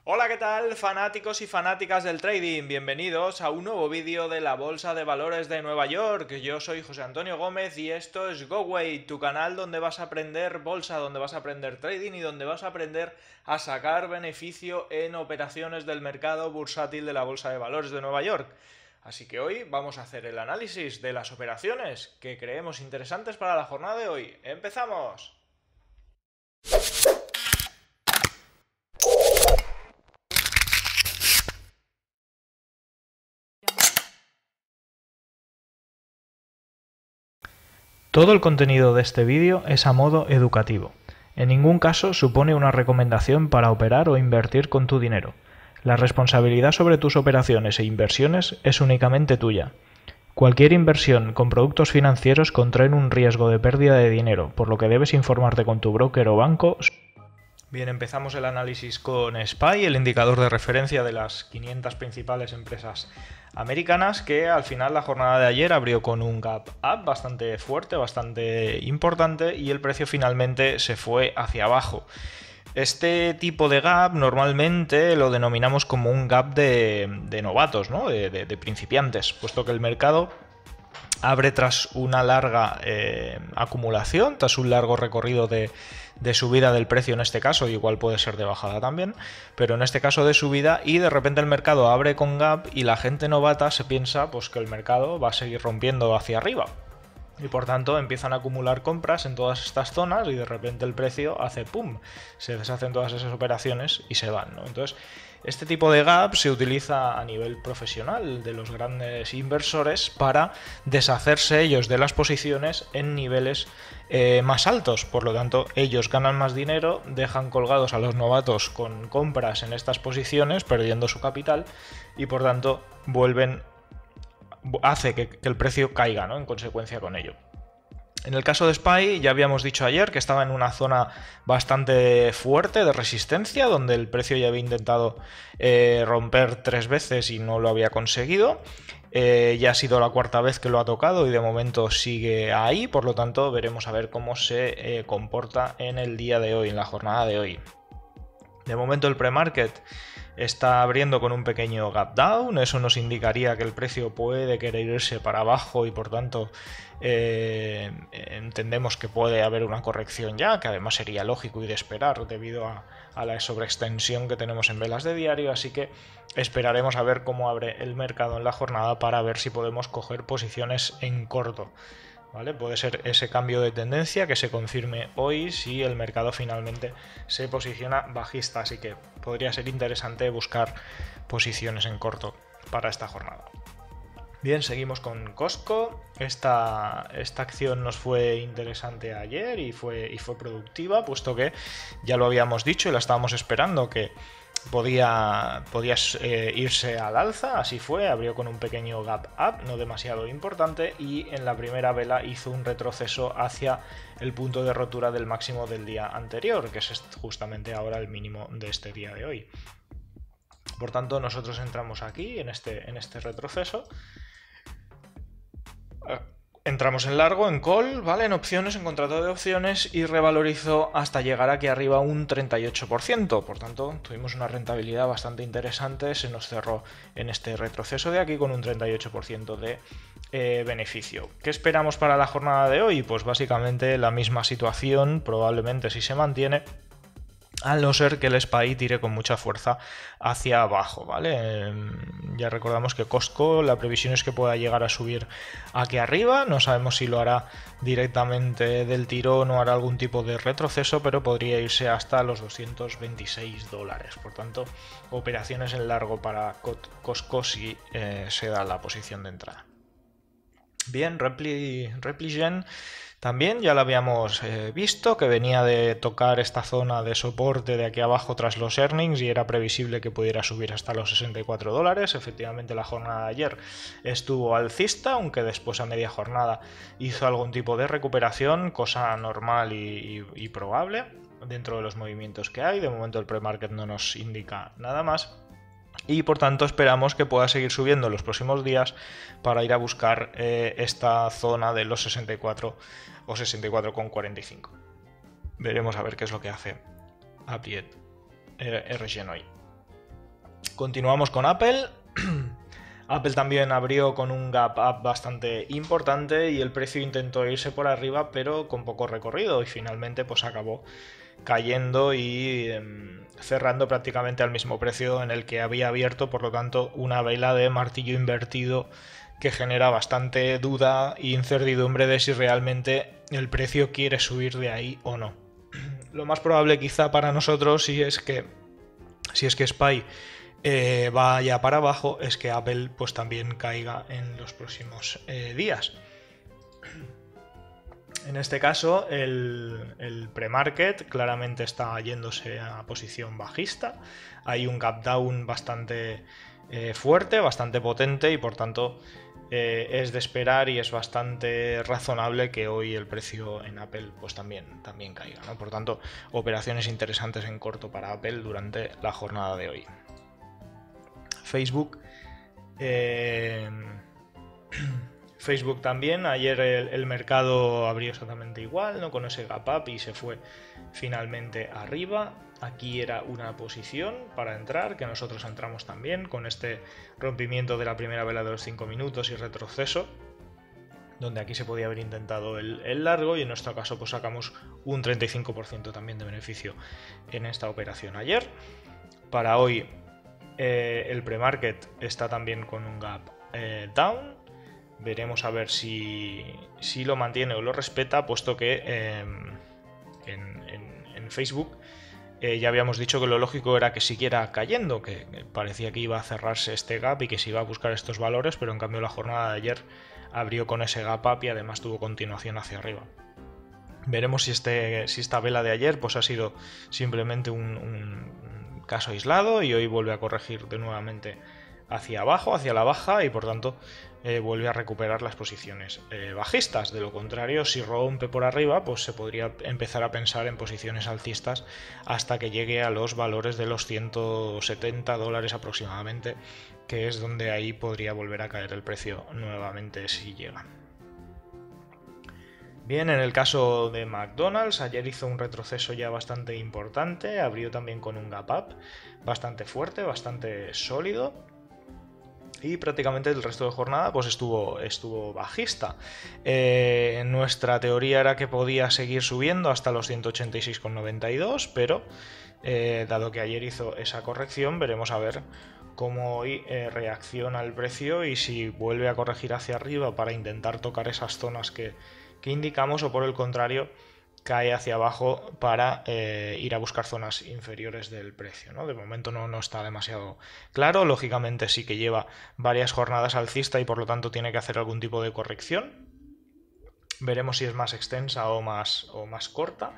Hola, ¿qué tal, fanáticos y fanáticas del trading? Bienvenidos a un nuevo vídeo de la Bolsa de Valores de Nueva York. Yo soy José Antonio Gómez y esto es GoWay, tu canal donde vas a aprender bolsa, donde vas a aprender trading y donde vas a aprender a sacar beneficio en operaciones del mercado bursátil de la Bolsa de Valores de Nueva York. Así que hoy vamos a hacer el análisis de las operaciones que creemos interesantes para la jornada de hoy. ¡Empezamos! Todo el contenido de este vídeo es a modo educativo. En ningún caso supone una recomendación para operar o invertir con tu dinero. La responsabilidad sobre tus operaciones e inversiones es únicamente tuya. Cualquier inversión con productos financieros contrae un riesgo de pérdida de dinero, por lo que debes informarte con tu broker o banco. Bien, empezamos el análisis con SPY, el indicador de referencia de las 500 principales empresas americanas, que al final la jornada de ayer abrió con un gap up bastante fuerte, bastante importante, y el precio finalmente se fue hacia abajo. Este tipo de gap normalmente lo denominamos como un gap de novatos, ¿no? de principiantes, puesto que el mercado abre tras una larga acumulación, tras un largo recorrido de subida del precio en este caso, igual puede ser de bajada también, pero en este caso de subida, y de repente el mercado abre con gap y la gente novata se piensa pues que el mercado va a seguir rompiendo hacia arriba. Y por tanto empiezan a acumular compras en todas estas zonas y de repente el precio hace ¡pum! Se deshacen todas esas operaciones y se van, ¿no? Entonces, este tipo de gap se utiliza a nivel profesional de los grandes inversores para deshacerse ellos de las posiciones en niveles más altos. Por lo tanto, ellos ganan más dinero, dejan colgados a los novatos con compras en estas posiciones, perdiendo su capital, y por tanto hace que el precio caiga, ¿no? En consecuencia con ello. En el caso de SPY ya habíamos dicho ayer que estaba en una zona bastante fuerte de resistencia, donde el precio ya había intentado romper 3 veces y no lo había conseguido. Ya ha sido la cuarta vez que lo ha tocado y de momento sigue ahí, por lo tanto veremos a ver cómo se comporta en el día de hoy, en la jornada de hoy. De momento el pre-market está abriendo con un pequeño gap down, eso nos indicaría que el precio puede querer irse para abajo y por tanto entendemos que puede haber una corrección ya, que además sería lógico y de esperar debido a la sobreextensión que tenemos en velas de diario, así que esperaremos a ver cómo abre el mercado en la jornada para ver si podemos coger posiciones en corto. ¿Vale? Puede ser ese cambio de tendencia que se confirme hoy si el mercado finalmente se posiciona bajista, así que podría ser interesante buscar posiciones en corto para esta jornada. Bien, seguimos con Costco. Esta acción nos fue interesante ayer y fue productiva, puesto que ya lo habíamos dicho y la estábamos esperando, que podía irse al alza, así fue, abrió con un pequeño gap up, no demasiado importante, y en la primera vela hizo un retroceso hacia el punto de rotura del máximo del día anterior, que es justamente ahora el mínimo de este día de hoy. Por tanto, nosotros entramos aquí en este retroceso. Entramos en largo, en call, ¿vale? En opciones, en contrato de opciones, y revalorizó hasta llegar aquí arriba un 38%. Por tanto, tuvimos una rentabilidad bastante interesante. Se nos cerró en este retroceso de aquí con un 38% de beneficio. ¿Qué esperamos para la jornada de hoy? Pues básicamente la misma situación, probablemente si se mantiene, al no ser que el SPY tire con mucha fuerza hacia abajo, ¿vale? Ya recordamos que Costco, la previsión es que pueda llegar a subir aquí arriba, no sabemos si lo hará directamente del tirón o hará algún tipo de retroceso, pero podría irse hasta los $226. Por tanto, operaciones en largo para Costco si se da la posición de entrada. Bien, Repligen también ya lo habíamos visto, que venía de tocar esta zona de soporte de aquí abajo tras los earnings y era previsible que pudiera subir hasta los $64. Efectivamente, la jornada de ayer estuvo alcista, aunque después a media jornada hizo algún tipo de recuperación, cosa normal y probable dentro de los movimientos que hay. De momento el pre-market no nos indica nada más. Y por tanto esperamos que pueda seguir subiendo en los próximos días para ir a buscar esta zona de los 64 o 64,45. Veremos a ver qué es lo que hace Applied RGen hoy. Continuamos con Apple. Apple también abrió con un gap up bastante importante y el precio intentó irse por arriba, pero con poco recorrido, y finalmente pues acabó cayendo y cerrando prácticamente al mismo precio en el que había abierto, por lo tanto una vela de martillo invertido que genera bastante duda e incertidumbre de si realmente el precio quiere subir de ahí o no. Lo más probable quizá para nosotros, si es que SPY vaya para abajo, es que Apple pues también caiga en los próximos días. En este caso, el pre-market claramente está yéndose a posición bajista. Hay un gap down bastante fuerte, bastante potente, y por tanto es de esperar y es bastante razonable que hoy el precio en Apple pues también caiga, ¿no? Por tanto, operaciones interesantes en corto para Apple durante la jornada de hoy. Facebook. Facebook también, ayer el mercado abrió exactamente igual, ¿no? Con ese gap up, y se fue finalmente arriba. Aquí era una posición para entrar, que nosotros entramos también con este rompimiento de la primera vela de los 5 minutos y retroceso, donde aquí se podía haber intentado el largo, y en nuestro caso pues sacamos un 35% también de beneficio en esta operación ayer. Para hoy el pre-market está también con un gap down. Veremos a ver si lo mantiene o lo respeta, puesto que en Facebook ya habíamos dicho que lo lógico era que siguiera cayendo, que parecía que iba a cerrarse este gap y que se iba a buscar estos valores, pero en cambio la jornada de ayer abrió con ese gap up y además tuvo continuación hacia arriba. Veremos si esta vela de ayer pues ha sido simplemente un caso aislado y hoy vuelve a corregir de nuevamente hacia abajo, hacia la baja, y por tanto vuelve a recuperar las posiciones bajistas. De lo contrario, si rompe por arriba, pues se podría empezar a pensar en posiciones alcistas hasta que llegue a los valores de los $170 aproximadamente, que es donde ahí podría volver a caer el precio nuevamente si llega. Bien, en el caso de McDonald's, ayer hizo un retroceso ya bastante importante, abrió también con un gap up bastante fuerte, bastante sólido, y prácticamente el resto de jornada pues estuvo bajista. Nuestra teoría era que podía seguir subiendo hasta los 186,92, pero dado que ayer hizo esa corrección, veremos a ver cómo hoy reacciona el precio y si vuelve a corregir hacia arriba para intentar tocar esas zonas que indicamos, o por el contrario cae hacia abajo para ir a buscar zonas inferiores del precio, ¿no? De momento no está demasiado claro. Lógicamente sí que lleva varias jornadas alcista y por lo tanto tiene que hacer algún tipo de corrección. Veremos si es más extensa o más corta.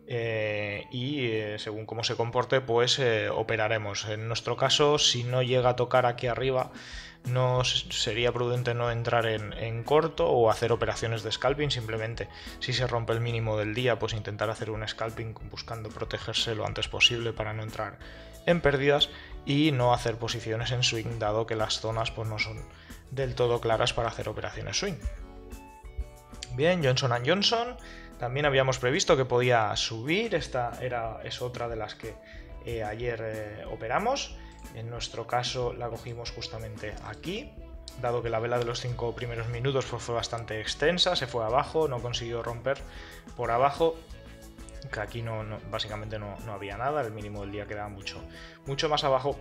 Según cómo se comporte, pues operaremos. En nuestro caso, si no llega a tocar aquí arriba, no sería prudente no entrar en corto o hacer operaciones de scalping. Simplemente, si se rompe el mínimo del día, pues intentar hacer un scalping buscando protegerse lo antes posible para no entrar en pérdidas y no hacer posiciones en swing, dado que las zonas pues no son del todo claras para hacer operaciones swing. Bien, Johnson & Johnson también habíamos previsto que podía subir. Esta es otra de las que ayer operamos. En nuestro caso la cogimos justamente aquí, dado que la vela de los 5 primeros minutos fue bastante extensa, se fue abajo, no consiguió romper por abajo, que aquí básicamente no había nada, el mínimo del día quedaba mucho más abajo.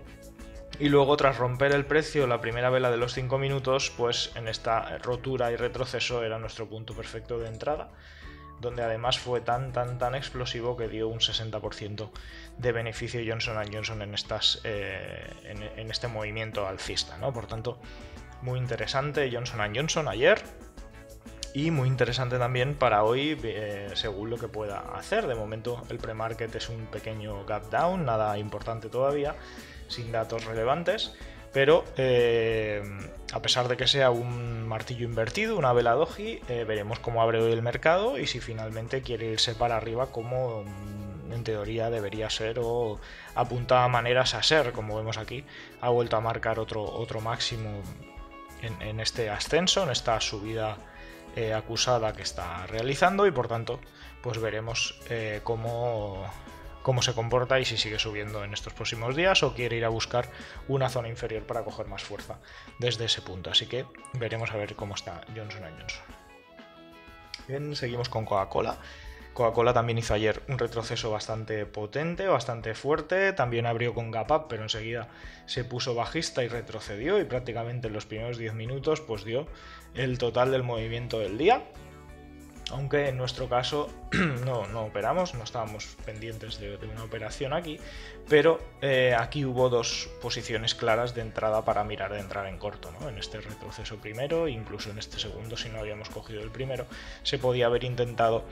Y luego, tras romper el precio, la primera vela de los 5 minutos, pues en esta rotura y retroceso era nuestro punto perfecto de entrada, donde además fue tan explosivo que dio un 60% de beneficio Johnson & Johnson en este movimiento alcista, ¿no? Por tanto, muy interesante Johnson & Johnson ayer, y muy interesante también para hoy, según lo que pueda hacer. De momento el pre-market es un pequeño gap down, nada importante todavía, sin datos relevantes, pero a pesar de que sea un martillo invertido, una vela doji, veremos cómo abre hoy el mercado y si finalmente quiere irse para arriba como en teoría debería ser, o apunta a maneras a ser. Como vemos aquí, ha vuelto a marcar otro máximo en este ascenso, en esta subida acusada que está realizando, y por tanto pues veremos cómo cómo se comporta y si sigue subiendo en estos próximos días o quiere ir a buscar una zona inferior para coger más fuerza desde ese punto. Así que veremos a ver cómo está Johnson & Johnson. Bien, seguimos con Coca-Cola. Coca-Cola también hizo ayer un retroceso bastante potente, bastante fuerte, también abrió con gap up, pero enseguida se puso bajista y retrocedió y prácticamente en los primeros 10 minutos pues dio el total del movimiento del día. Aunque en nuestro caso no operamos, no estábamos pendientes de una operación aquí, pero aquí hubo dos posiciones claras de entrada para mirar de entrar en corto, ¿no? En este retroceso primero, incluso en este segundo, si no habíamos cogido el primero, se podía haber intentado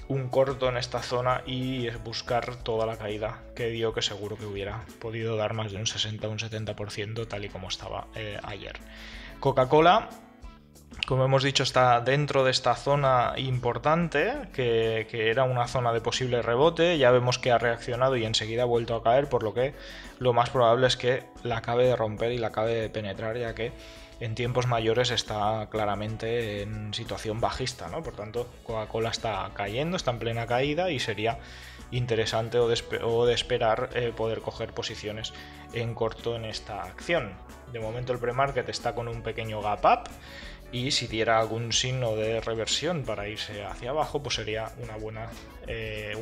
un corto en esta zona y buscar toda la caída que dio, que seguro que hubiera podido dar más de un 60 o un 70% tal y como estaba ayer. Coca-Cola, como hemos dicho, está dentro de esta zona importante, que era una zona de posible rebote. Ya vemos que ha reaccionado y enseguida ha vuelto a caer, por lo que lo más probable es que la acabe de romper y la acabe de penetrar, ya que en tiempos mayores está claramente en situación bajista, ¿no? Por tanto, Coca-Cola está cayendo, está en plena caída y sería interesante o de esperar poder coger posiciones en corto en esta acción. De momento el pre-market está con un pequeño gap up y si diera algún signo de reversión para irse hacia abajo, pues sería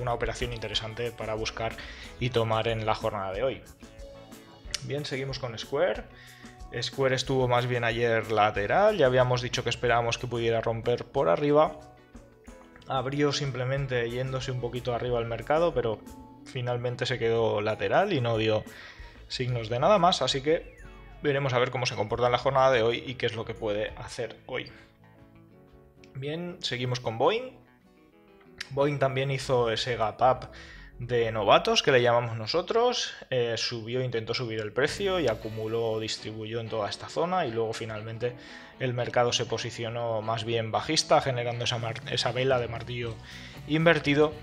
una operación interesante para buscar y tomar en la jornada de hoy. Bien, seguimos con Square. Square estuvo más bien ayer lateral, ya habíamos dicho que esperábamos que pudiera romper por arriba. Abrió simplemente yéndose un poquito arriba al mercado, pero finalmente se quedó lateral y no dio signos de nada más, así que veremos a ver cómo se comporta en la jornada de hoy y qué es lo que puede hacer hoy. Bien, seguimos con Boeing. Boeing también hizo ese gap up de novatos que le llamamos nosotros, intentó subir el precio y acumuló, distribuyó en toda esta zona y luego finalmente el mercado se posicionó más bien bajista, generando esa vela de martillo invertido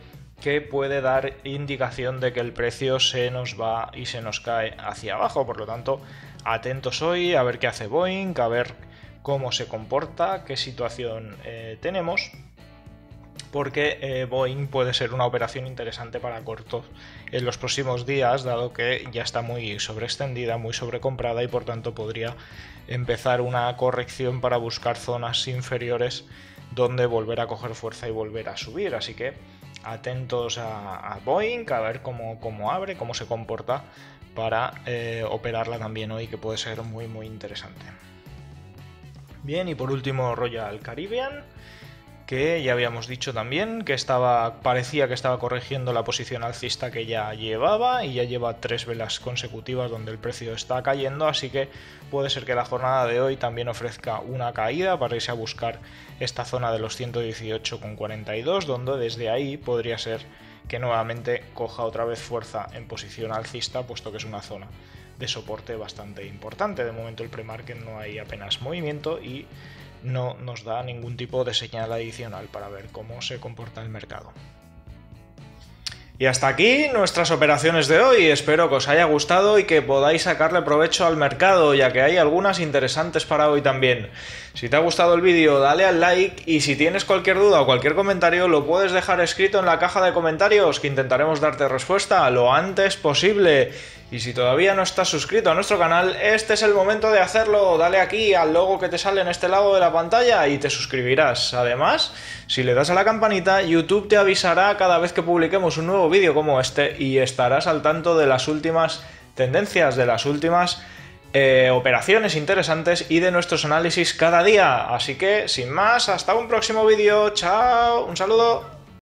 que puede dar indicación de que el precio se nos va y se nos cae hacia abajo. Por lo tanto, atentos hoy a ver qué hace Boeing, a ver cómo se comporta, qué situación tenemos, porque Boeing puede ser una operación interesante para cortos en los próximos días, dado que ya está muy sobreextendida, muy sobrecomprada y por tanto podría empezar una corrección para buscar zonas inferiores donde volver a coger fuerza y volver a subir. Así que atentos a Boeing, a ver cómo abre, cómo se comporta para operarla también hoy, que puede ser muy interesante. Bien, y por último Royal Caribbean, que ya habíamos dicho también que parecía que estaba corrigiendo la posición alcista que ya llevaba y ya lleva 3 velas consecutivas donde el precio está cayendo, así que puede ser que la jornada de hoy también ofrezca una caída para irse a buscar esta zona de los 118,42, donde desde ahí podría ser que nuevamente coja otra vez fuerza en posición alcista, puesto que es una zona de soporte bastante importante. De momento el pre-market no hay apenas movimiento y no nos da ningún tipo de señal adicional para ver cómo se comporta el mercado. Y hasta aquí nuestras operaciones de hoy. Espero que os haya gustado y que podáis sacarle provecho al mercado, ya que hay algunas interesantes para hoy también. Si te ha gustado el vídeo, dale al like y si tienes cualquier duda o cualquier comentario lo puedes dejar escrito en la caja de comentarios, que intentaremos darte respuesta lo antes posible. Y si todavía no estás suscrito a nuestro canal, este es el momento de hacerlo. Dale aquí al logo que te sale en este lado de la pantalla y te suscribirás. Además, si le das a la campanita, YouTube te avisará cada vez que publiquemos un nuevo vídeo como este y estarás al tanto de las últimas tendencias, de las últimas operaciones interesantes y de nuestros análisis cada día. Así que, sin más, hasta un próximo vídeo. ¡Chao! Un saludo.